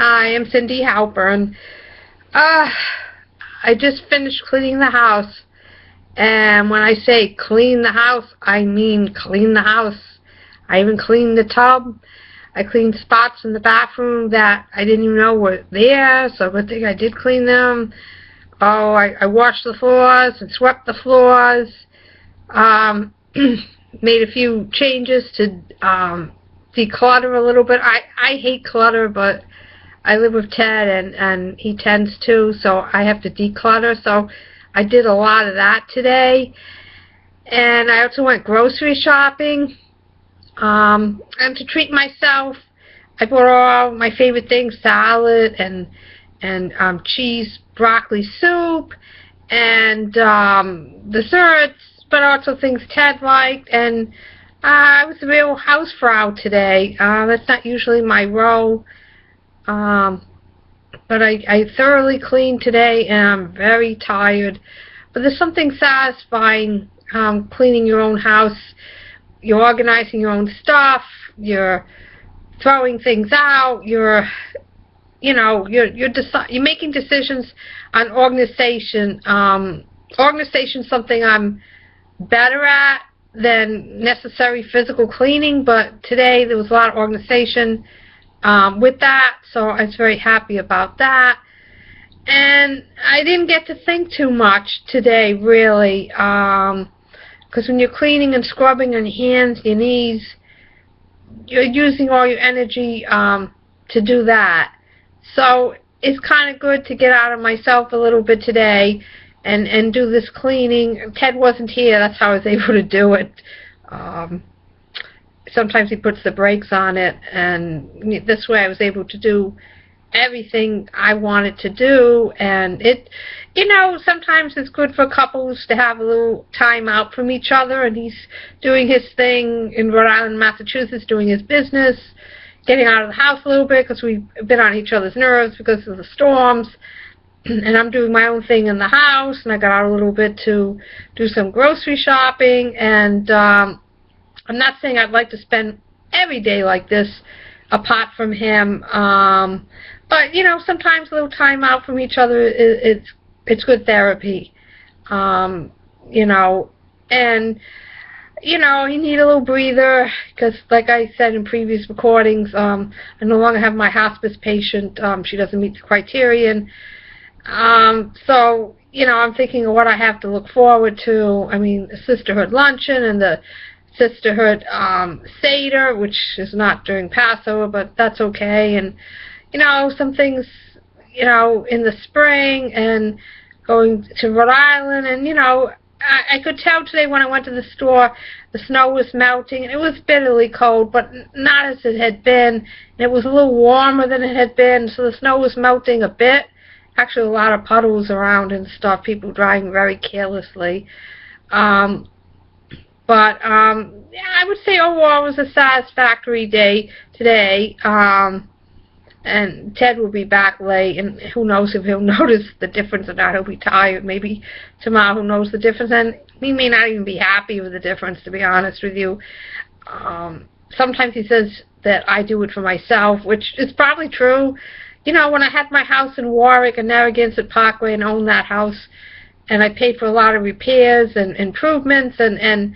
Hi, I'm Cindy Halpern. I just finished cleaning the house, and when I say clean the house, I mean clean the house. I even cleaned the tub. I cleaned spots in the bathroom that I didn't even know were there, so good thing I did clean them. Oh, I washed the floors and swept the floors. Made a few changes to declutter a little bit. I hate clutter, but I live with Ted, and he tends to, so I have to declutter. So I did a lot of that today. And I also went grocery shopping. And to treat myself, I bought all my favorite things, salad and cheese broccoli soup and desserts, but also things Ted liked. And I was a real Hausfrau today. That's not usually my role. But I thoroughly cleaned today, and I'm very tired. But there's something satisfying cleaning your own house. You're organizing your own stuff. You're throwing things out. You're making decisions on organization. Organization is something I'm better at than necessary physical cleaning, but today there was a lot of organization with that, so I was very happy about that. And I didn't get to think too much today, really, because when you're cleaning and scrubbing on your hands, your knees, you're using all your energy to do that. So it's kind of good to get out of myself a little bit today and do this cleaning. Ted wasn't here, that's how I was able to do it. Sometimes he puts the brakes on it, and this way I was able to do everything I wanted to do. And sometimes it's good for couples to have a little time out from each other, and he's doing his thing in Rhode Island, Massachusetts, doing his business, getting out of the house a little bit because we've been on each other's nerves because of the storms. And I'm doing my own thing in the house, and I got out a little bit to do some grocery shopping. And I'm not saying I'd like to spend every day like this apart from him, but sometimes a little time out from each other it's good therapy. And you need a little breather because, like I said in previous recordings, I no longer have my hospice patient. She doesn't meet the criterion. So I'm thinking of what I have to look forward to. I mean, the Sisterhood Luncheon and the Sisterhood Seder, which is not during Passover, but that's okay. And some things in the spring, and going to Rhode Island. And I could tell today when I went to the store, the snow was melting, and it was bitterly cold, but not as it had been. And it was a little warmer than it had been, so the snow was melting a bit. Actually, a lot of puddles around and stuff, people driving very carelessly. But I would say overall it was a satisfactory day today. And Ted will be back late, and who knows if he'll notice the difference or not. He'll be tired. Maybe tomorrow who knows the difference. And he may not even be happy with the difference, to be honest with you. Sometimes he says that I do it for myself, which is probably true. When I had my house in Warwick and Narragansett Parkway and owned that house, and I paid for a lot of repairs and improvements, and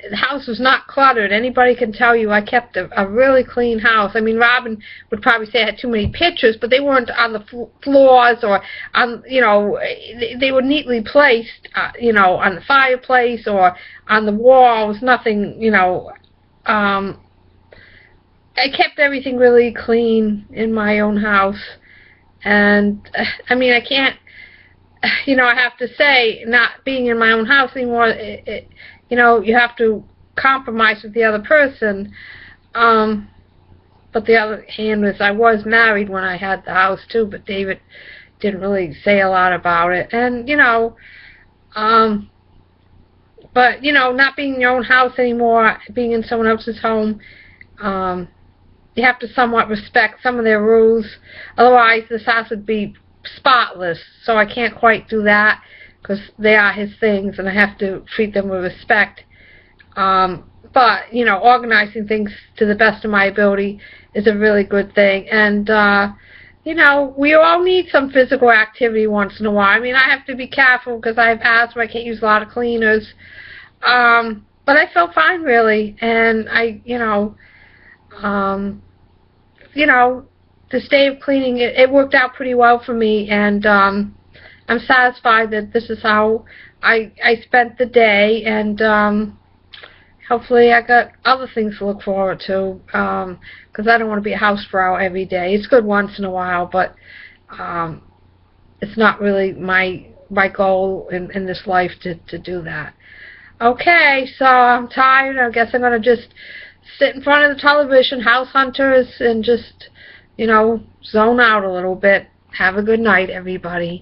the house was not cluttered. Anybody can tell you I kept a really clean house. I mean, Robin would probably say I had too many pictures, but they weren't on the floors or on, they were neatly placed, on the fireplace or on the walls. Nothing, I kept everything really clean in my own house. And, I mean, I can't, I have to say, not being in my own house anymore, you have to compromise with the other person. But the other hand is I was married when I had the house too, but David didn't really say a lot about it. And, but, not being in your own house anymore, being in someone else's home, you have to somewhat respect some of their rules. Otherwise, this house would be spotless. So I can't quite do that because they are his things, and I have to treat them with respect. But, organizing things to the best of my ability is a really good thing. And you know, we all need some physical activity once in a while. I mean, I have to be careful because I have asthma. I can't use a lot of cleaners. But I felt fine, really. And this day of cleaning, it worked out pretty well for me. And I'm satisfied that this is how I spent the day. And hopefully I got other things to look forward to, because I don't want to be a housefrau every day. It's good once in a while, but it's not really my goal in this life to do that. Okay, so I'm tired. I guess I'm going to just sit in front of the television, House Hunters, and just, zone out a little bit. Have a good night, everybody.